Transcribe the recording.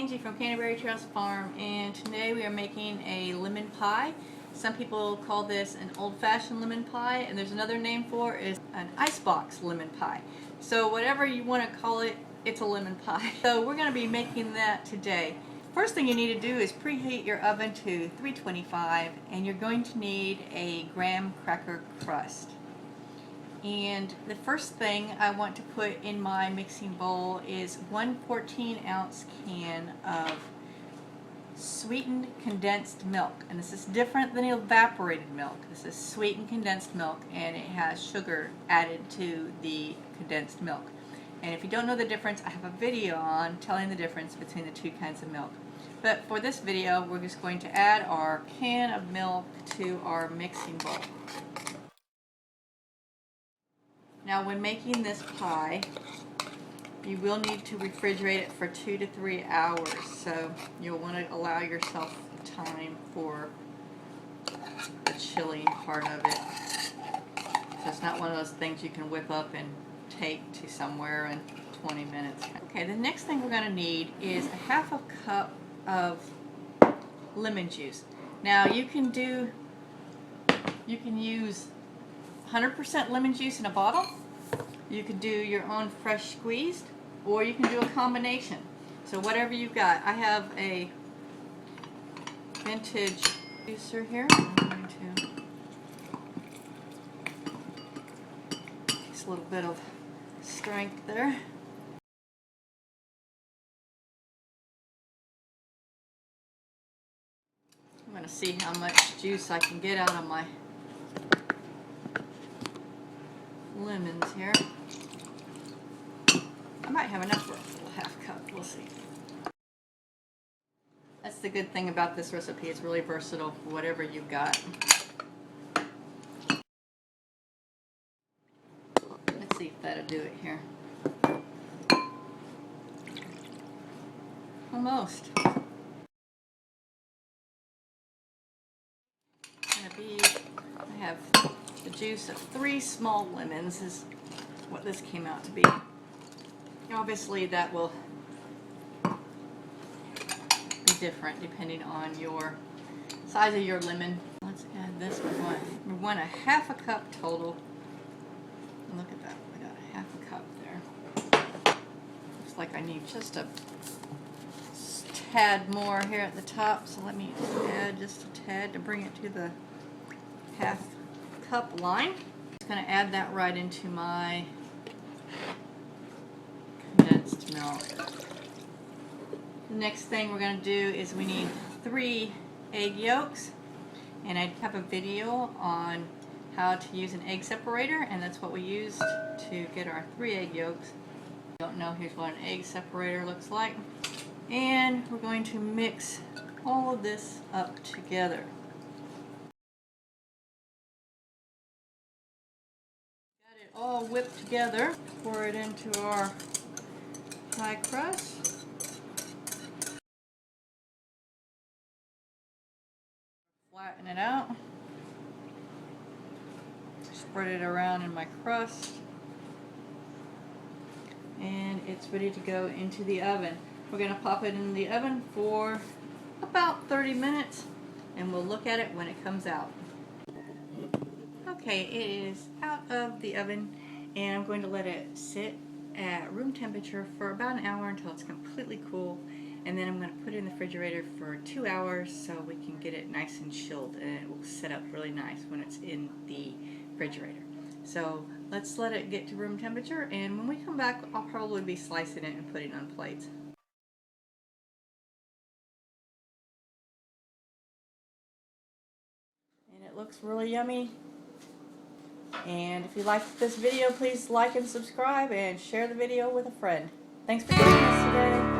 Angie from Canterbury Farm, and today we are making a lemon pie. Some people call this an old-fashioned lemon pie, and there's another name for it, is an icebox lemon pie. So whatever you want to call it, it's a lemon pie. So we're going to be making that today. First thing you need to do is preheat your oven to 325, and you're going to need a graham cracker crust. And the first thing I want to put in my mixing bowl is one 14-ounce can of sweetened condensed milk. And this is different than evaporated milk. This is sweetened condensed milk, and it has sugar added to the condensed milk. And if you don't know the difference, I have a video on telling the difference between the two kinds of milk. But for this video, we're just going to add our can of milk to our mixing bowl. Now, when making this pie, you will need to refrigerate it for 2 to 3 hours, so you'll want to allow yourself time for the chilling part of it. So it's not one of those things you can whip up and take to somewhere in 20 minutes. Okay, the next thing we're going to need is a half a cup of lemon juice. Now you can use 100% lemon juice in a bottle. You could do your own fresh squeezed, or you can do a combination. So whatever you've got. I have a vintage juicer here. I'm going to just a little bit of strength there. I'm going to see how much juice I can get out of my lemons here. I might have enough for a full half cup. We'll see. That's the good thing about this recipe. It's really versatile for whatever you've got. Let's see if that'll do it here. Almost. I have the juice of 3 small lemons is what this came out to be. Obviously that will be different depending on your size of your lemon. Let's add this one. We want a half a cup total. And look at that, I got a half a cup there. Looks like I need just a tad more here at the top, so let me add just a tad to bring it to the half cup line. I'm just going to add that right into my condensed milk. The next thing we're going to do is we need 3 egg yolks, and I have a video on how to use an egg separator, and that's what we used to get our 3 egg yolks. If you don't know, here's what an egg separator looks like. And we're going to mix all of this up together. Got it all whipped together. Pour it into our pie crust. Flatten it out. Spread it around in my crust. And it's ready to go into the oven. We're going to pop it in the oven for about 30 minutes, and we'll look at it when it comes out. Okay, it is out of the oven, and I'm going to let it sit at room temperature for about an hour until it's completely cool, and then I'm going to put it in the refrigerator for 2 hours so we can get it nice and chilled, and it will set up really nice when it's in the refrigerator. So let's let it get to room temperature, and when we come back, I'll probably be slicing it and putting it on plates. It looks really yummy. And if you liked this video, please like and subscribe and share the video with a friend. Thanks for joining us today.